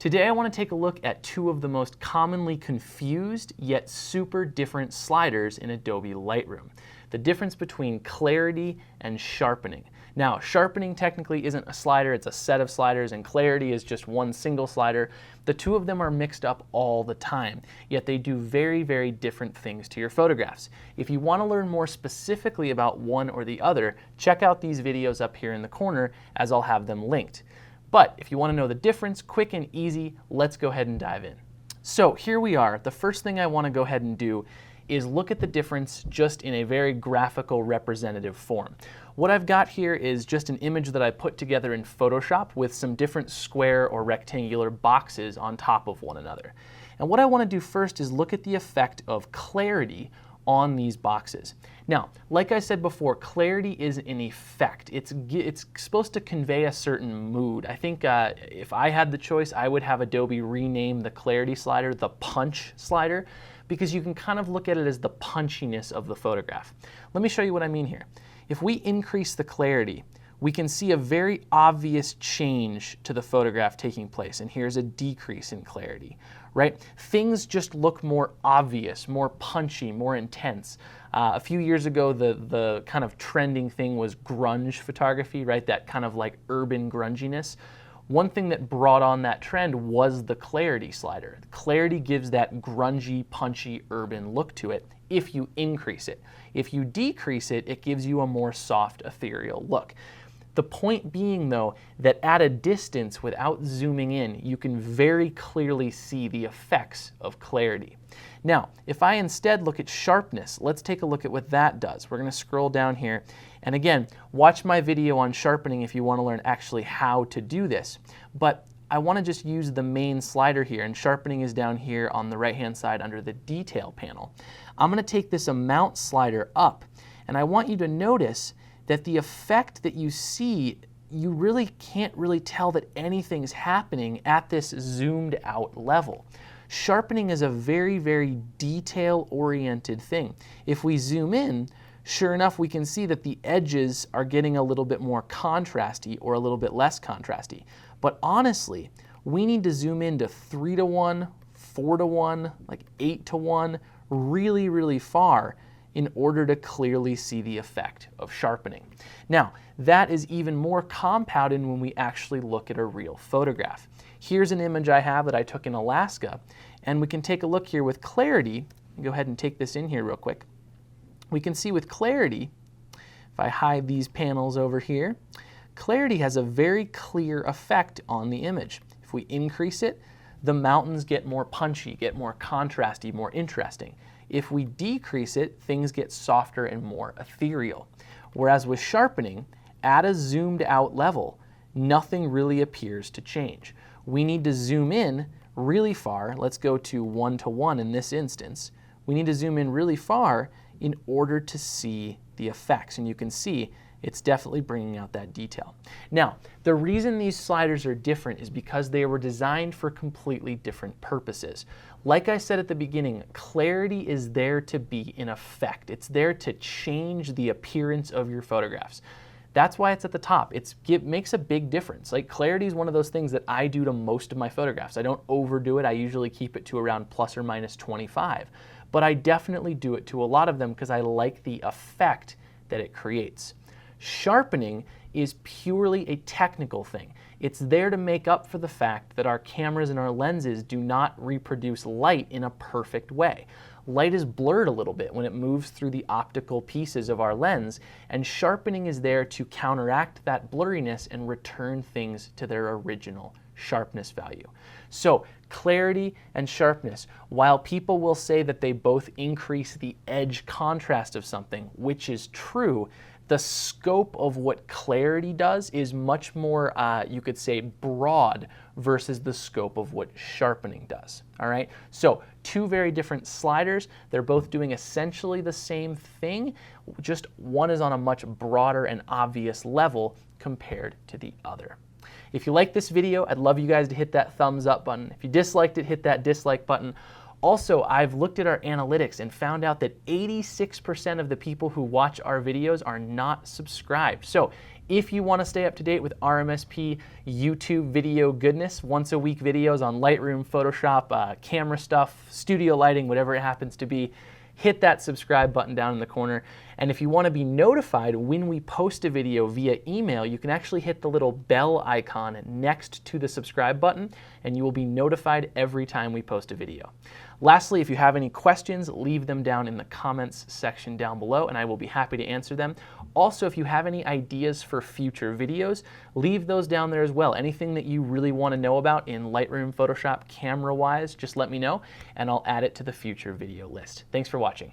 Today I want to take a look at two of the most commonly confused yet super different sliders in Adobe Lightroom. The difference between clarity and sharpening. Now, sharpening technically isn't a slider, it's a set of sliders, and clarity is just one single slider. The two of them are mixed up all the time, yet they do very, very different things to your photographs. If you want to learn more specifically about one or the other, check out these videos up here in the corner, as I'll have them linked. But if you want to know the difference, quick and easy, let's go ahead and dive in. So here we are. The first thing I want to go ahead and do is look at the difference just in a very graphical representative form. What I've got here is just an image that I put together in Photoshop with some different square or rectangular boxes on top of one another. And what I want to do first is look at the effect of clarity on these boxes. Now, like I said before, clarity is an effect. It's supposed to convey a certain mood. I think if I had the choice, I would have Adobe rename the clarity slider the punch slider, because you can kind of look at it as the punchiness of the photograph. Let me show you what I mean here. If we increase the clarity, we can see a very obvious change to the photograph taking place, and here's a decrease in clarity, right? Things just look more obvious, more punchy, more intense. A few years ago, the kind of trending thing was grunge photography, right? That kind of like urban grunginess. One thing that brought on that trend was the clarity slider. Clarity gives that grungy, punchy, urban look to it if you increase it. If you decrease it, it gives you a more soft, ethereal look. The point being, though, that at a distance, without zooming in, you can very clearly see the effects of clarity. Now, if I instead look at sharpness, let's take a look at what that does. We're going to scroll down here. And again, watch my video on sharpening if you want to learn actually how to do this. But I want to just use the main slider here, and sharpening is down here on the right-hand side under the detail panel. I'm going to take this amount slider up, and I want you to notice that the effect that you see, you really can't really tell that anything's happening at this zoomed out level. Sharpening is a very, very detail-oriented thing. If we zoom in, sure enough, we can see that the edges are getting a little bit more contrasty or a little bit less contrasty. But honestly, we need to zoom into 3:1, 4:1, like 8:1, really, really far in order to clearly see the effect of sharpening. Now, that is even more compounded when we actually look at a real photograph. Here's an image I have that I took in Alaska, and we can take a look here with clarity. Go ahead and take this in here real quick. We can see with clarity, if I hide these panels over here, clarity has a very clear effect on the image. If we increase it, the mountains get more punchy, get more contrasty, more interesting. If we decrease it, things get softer and more ethereal. Whereas with sharpening, at a zoomed out level, nothing really appears to change. We need to zoom in really far. Let's go to 1:1 in this instance. We need to zoom in really far in order to see the effects. And you can see it's definitely bringing out that detail. Now, the reason these sliders are different is because they were designed for completely different purposes. Like I said at the beginning, clarity is there to be an effect. It's there to change the appearance of your photographs. That's why it's at the top. It makes a big difference. Like, clarity is one of those things that I do to most of my photographs. I don't overdo it. I usually keep it to around plus or minus 25. But I definitely do it to a lot of them because I like the effect that it creates. Sharpening is purely a technical thing. It's there to make up for the fact that our cameras and our lenses do not reproduce light in a perfect way. Light is blurred a little bit when it moves through the optical pieces of our lens, and sharpening is there to counteract that blurriness and return things to their original sharpness value. So, clarity and sharpness, while people will say that they both increase the edge contrast of something, which is true, the scope of what clarity does is much more, you could say, broad versus the scope of what sharpening does. All right, so two very different sliders. They're both doing essentially the same thing, just one is on a much broader and obvious level compared to the other. If you like this video, I'd love you guys to hit that thumbs up button. If you disliked it, hit that dislike button. Also, I've looked at our analytics and found out that 86% of the people who watch our videos are not subscribed. So If you want to stay up to date with RMSP YouTube video goodness, once a week videos on Lightroom, Photoshop, camera stuff, studio lighting, whatever it happens to be, hit that subscribe button down in the corner. And if you want to be notified when we post a video via email, you can actually hit the little bell icon next to the subscribe button, and you will be notified every time we post a video. Lastly, if you have any questions, leave them down in the comments section down below, and I will be happy to answer them. Also, if you have any ideas for future videos, leave those down there as well. Anything that you really want to know about in Lightroom, Photoshop, camera-wise, just let me know, and I'll add it to the future video list. Thanks for watching.